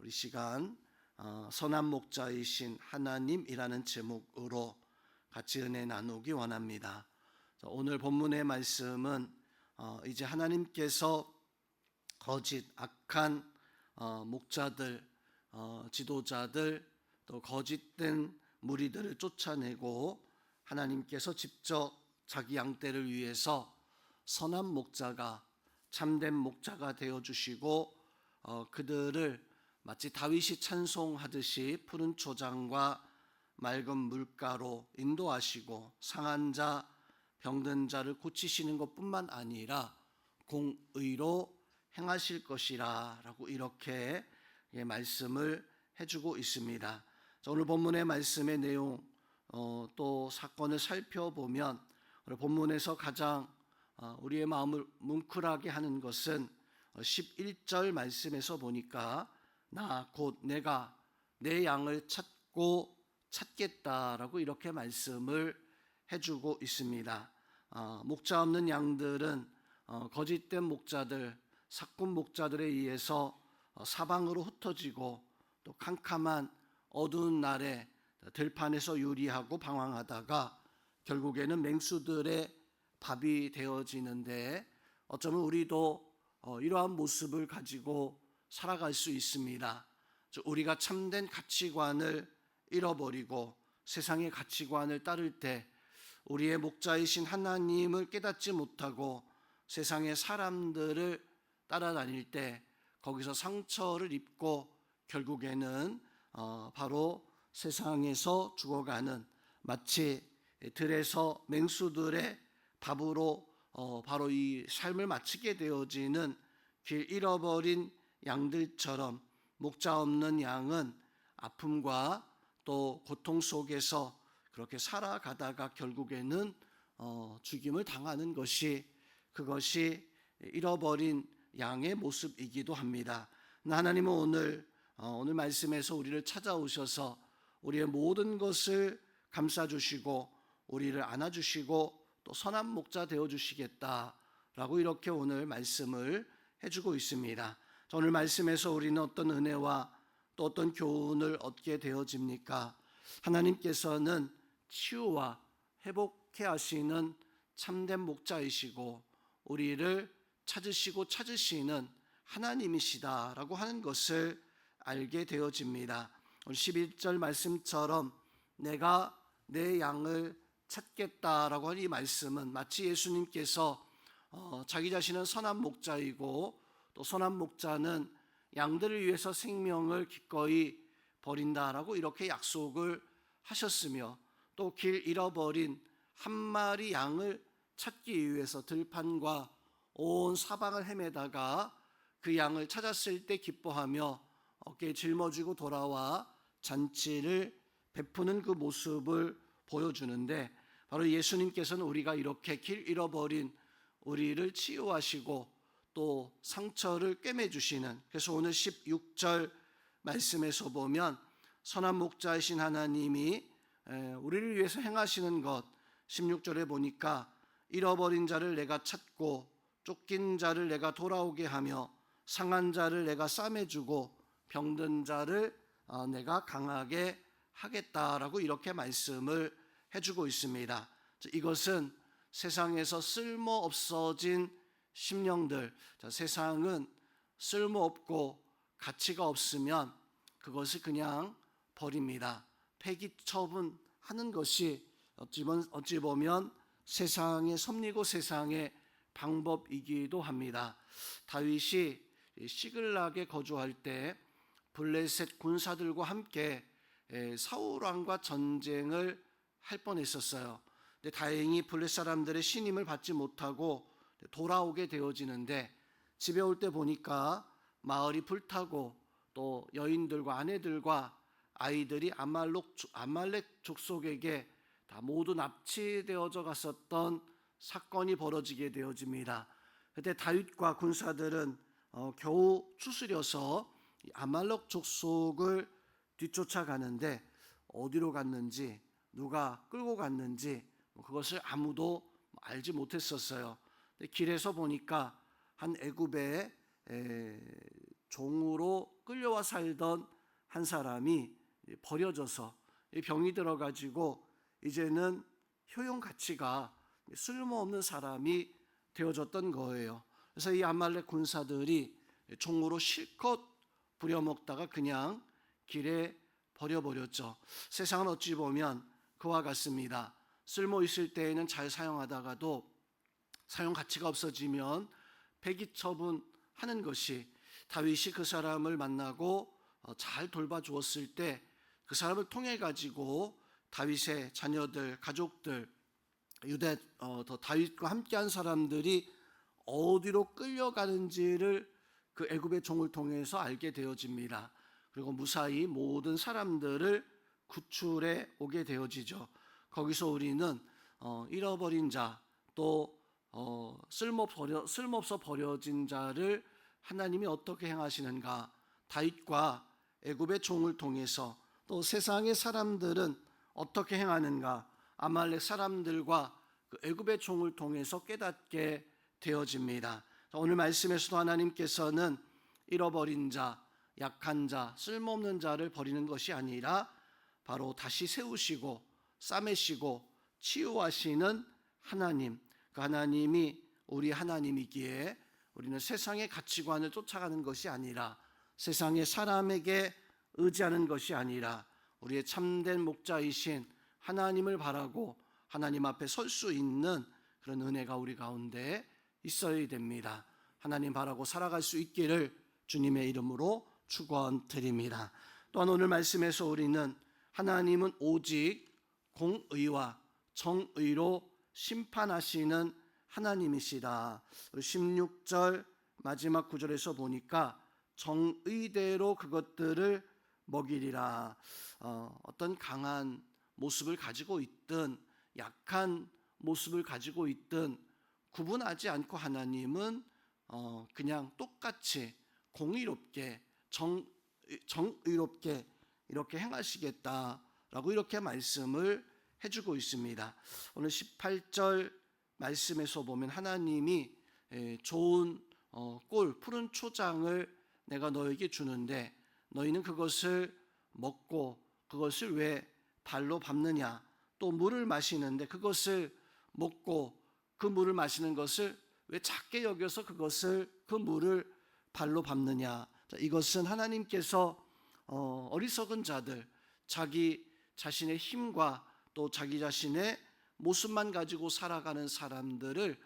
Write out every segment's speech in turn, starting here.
우리 시간 선한 목자이신 하나님이라는 제목으로 같이 은혜 나누기 원합니다. 오늘 본문의 말씀은 이제 하나님께서 거짓 악한 목자들, 지도자들, 또 거짓된 무리들을 쫓아내고 하나님께서 직접 자기 양떼를 위해서 선한 목자가, 참된 목자가 되어주시고 그들을 마치 다윗이 찬송하듯이 푸른 초장과 맑은 물가로 인도하시고 상한 자, 병든 자를 고치시는 것뿐만 아니라 공의로 행하실 것이라 라고 이렇게 말씀을 해주고 있습니다. 오늘 본문의 말씀의 내용 또 사건을 살펴보면 오늘 본문에서 가장 우리의 마음을 뭉클하게 하는 것은 11절 말씀에서 보니까 나 곧 내가 내 양을 찾고 찾겠다라고 이렇게 말씀을 해주고 있습니다. 목자 없는 양들은 거짓된 목자들, 사꾼 목자들에 의해서 사방으로 흩어지고 또 캄캄한 어두운 날에 들판에서 유리하고 방황하다가 결국에는 맹수들의 밥이 되어지는데 어쩌면 우리도 이러한 모습을 가지고 살아갈 수 있습니다. 우리가 참된 가치관을 잃어버리고 세상의 가치관을 따를 때 우리의 목자이신 하나님을 깨닫지 못하고 세상의 사람들을 따라다닐 때 거기서 상처를 입고 결국에는 바로 세상에서 죽어가는 마치 들에서 맹수들의 밥으로 바로 이 삶을 마치게 되어지는 길 잃어버린 양들처럼 목자 없는 양은 아픔과 또 고통 속에서 그렇게 살아가다가 결국에는 죽임을 당하는 것이 그것이 잃어버린 양의 모습이기도 합니다. 하나님은 오늘 말씀에서 우리를 찾아오셔서 우리의 모든 것을 감싸주시고 우리를 안아주시고 또 선한 목자 되어주시겠다라고 이렇게 오늘 말씀을 해주고 있습니다. 오늘 말씀에서 우리는 어떤 은혜와 또 어떤 교훈을 얻게 되어집니까? 하나님께서는 치유와 회복케 하시는 참된 목자이시고 우리를 찾으시는 하나님이시다라고 하는 것을 알게 되어집니다. 오늘 11절 말씀처럼 내가 내 양을 찾겠다라고 하는 이 말씀은 마치 예수님께서 자기 자신은 선한 목자이고 또 선한 목자는 양들을 위해서 생명을 기꺼이 버린다라고 이렇게 약속을 하셨으며 또 길 잃어버린 한 마리 양을 찾기 위해서 들판과 온 사방을 헤매다가 그 양을 찾았을 때 기뻐하며 어깨에 짊어지고 돌아와 잔치를 베푸는 그 모습을 보여주는데 바로 예수님께서는 우리가 이렇게 길 잃어버린 우리를 치유하시고 또 상처를 꿰매주시는, 그래서 오늘 16절 말씀에서 보면 선한 목자이신 하나님이 우리를 위해서 행하시는 것, 16절에 보니까 잃어버린 자를 내가 찾고 쫓긴 자를 내가 돌아오게 하며 상한 자를 내가 싸매주고 병든 자를 내가 강하게 하겠다라고 이렇게 말씀을 해주고 있습니다. 이것은 세상에서 쓸모없어진 심령들, 세상은 쓸모없고 가치가 없으면 그것을 그냥 버립니다. 폐기 처분하는 것이 어찌 보면 세상의 섭리고 세상의 방법이기도 합니다. 다윗이 시글락에 거주할 때 블레셋 군사들과 함께 사울 왕과 전쟁을 할 뻔했었어요. 근데 다행히 블레셋 사람들의 신임을 받지 못하고 돌아오게 되어지는데 집에 올 때 보니까 마을이 불타고 또 여인들과 아내들과 아이들이 아말렉 족속에게 다 모두 납치되어져 갔었던 사건이 벌어지게 되어집니다. 그때 다윗과 군사들은 겨우 추스려서 아말렉 족속을 뒤쫓아가는데 어디로 갔는지 누가 끌고 갔는지 그것을 아무도 알지 못했었어요. 길에서 보니까 한 애굽의 종으로 끌려와 살던 한 사람이 버려져서 병이 들어가지고 이제는 효용 가치가 쓸모없는 사람이 되어졌던 거예요. 그래서 이 아말렉 군사들이 종으로 실컷 부려먹다가 그냥 길에 버려버렸죠. 세상은 어찌 보면 그와 같습니다. 쓸모 있을 때에는 잘 사용하다가도 사용 가치가 없어지면 폐기 처분하는 것이, 다윗이 그 사람을 만나고 잘 돌봐주었을 때 그 사람을 통해 가지고 다윗의 자녀들, 가족들, 유대 다윗과 함께한 사람들이 어디로 끌려가는지를 그 애굽의 종을 통해서 알게 되어집니다. 그리고 무사히 모든 사람들을 구출해 오게 되어지죠. 거기서 우리는 잃어버린 자, 또 쓸모없어 버려진 자를 하나님이 어떻게 행하시는가, 다윗과 애굽의 종을 통해서 또 세상의 사람들은 어떻게 행하는가, 아말렉 사람들과 그 애굽의 종을 통해서 깨닫게 되어집니다. 오늘 말씀에서도 하나님께서는 잃어버린 자, 약한 자, 쓸모없는 자를 버리는 것이 아니라 바로 다시 세우시고 싸매시고 치유하시는 하나님, 그 하나님이 우리 하나님이기에 우리는 세상의 가치관을 쫓아가는 것이 아니라, 세상의 사람에게 의지하는 것이 아니라 우리의 참된 목자이신 하나님을 바라고 하나님 앞에 설 수 있는 그런 은혜가 우리 가운데 있어야 됩니다. 하나님 바라고 살아갈 수 있기를 주님의 이름으로 축원드립니다. 또한 오늘 말씀에서 우리는 하나님은 오직 공의와 정의로 심판하시는 하나님이시다. 16절 마지막 구절에서 보니까 정의대로 그것들을 먹이리라. 어떤 강한 모습을 가지고 있든 약한 모습을 가지고 있든 구분하지 않고 하나님은 그냥 똑같이 공의롭게 정의롭게 이렇게 행하시겠다라고 이렇게 말씀을 해주고 있습니다. 오늘 18절 말씀에서 보면 하나님이 좋은 꿀, 푸른 초장을 내가 너에게 주는데 너희는 그것을 먹고 그것을 왜 발로 밟느냐, 또 물을 마시는데 그것을 먹고 그 물을 마시는 것을 왜 작게 여겨서 그 물을 발로 밟느냐. 이것은 하나님께서 어리석은 자들, 자기 자신의 힘과 또 자기 자신의 모습만 가지고 살아가는 사람들을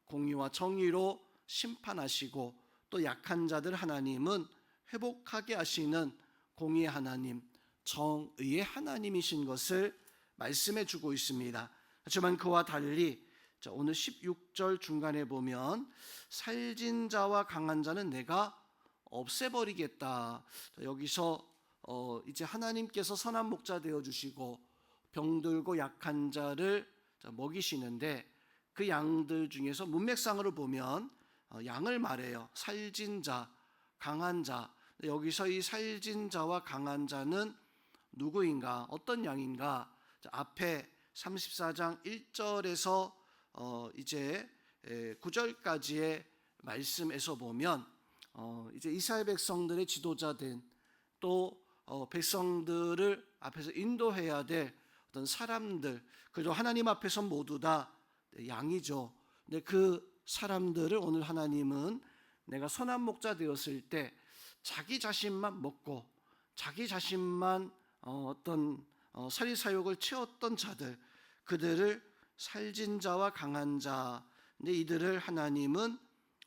공의와 정의로 심판하시고, 또 약한 자들 하나님은 회복하게 하시는 공의의 하나님, 정의의 하나님이신 것을 말씀해 주고 있습니다. 하지만 그와 달리 오늘 16절 중간에 보면 살진 자와 강한 자는 내가 없애버리겠다. 여기서 이제 하나님께서 선한 목자 되어 주시고 병들고 약한 자를 먹이시는데, 그 양들 중에서 문맥상으로 보면 양을 말해요. 살진 자, 강한 자. 여기서 이 살진 자와 강한 자는 누구인가, 어떤 양인가? 앞에 34장 1절에서 이제 9절까지의 말씀에서 보면 이제 이스라엘 백성들의 지도자된, 또 백성들을 앞에서 인도해야 될 어떤 사람들, 그리고 하나님 앞에서 모두 다 양이죠. 근데 그 사람들을 오늘 하나님은 내가 선한 목자 되었을 때 자기 자신만 먹고 자기 자신만 어떤 사리사욕을 채웠던 자들, 그들을 살진 자와 강한 자, 근데 이들을 하나님은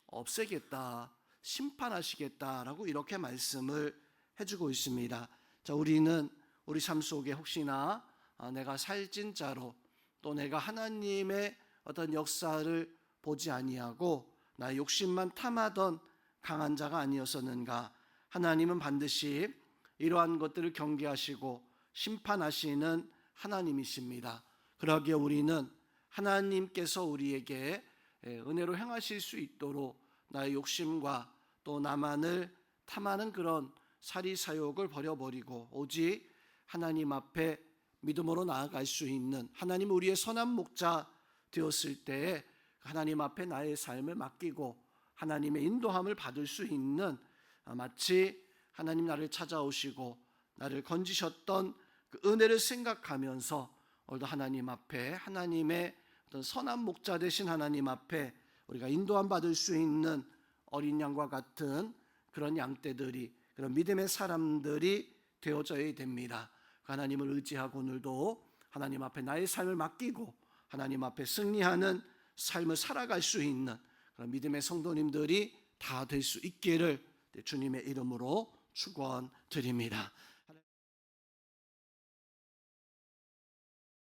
없애겠다, 심판하시겠다라고 이렇게 말씀을 해주고 있습니다. 자, 우리는 우리 삶 속에 혹시나 내가 살진 자로, 또 내가 하나님의 어떤 역사를 보지 아니하고 나의 욕심만 탐하던 강한 자가 아니었었는가? 하나님은 반드시 이러한 것들을 경계하시고 심판하시는 하나님이십니다. 그러기에 우리는 하나님께서 우리에게 은혜로 행하실 수 있도록 나의 욕심과 또 나만을 탐하는 그런 사리사욕을 버려버리고 오직 하나님 앞에 믿음으로 나아갈 수 있는, 하나님 우리의 선한 목자 되었을 때에 하나님 앞에 나의 삶을 맡기고 하나님의 인도함을 받을 수 있는 마치 하나님 나를 찾아오시고 나를 건지셨던 그 은혜를 생각하면서 오늘도 하나님 앞에 하나님의 어떤 선한 목자 되신 하나님 앞에 우리가 인도함 받을 수 있는 어린 양과 같은 그런 양떼들이, 그런 믿음의 사람들이 되어져야 됩니다. 하나님을 의지하고 오늘도 하나님 앞에 나의 삶을 맡기고 하나님 앞에 승리하는 삶을 살아갈 수 있는 그런 믿음의 성도님들이 다 될 수 있기를 주님의 이름으로 축원드립니다.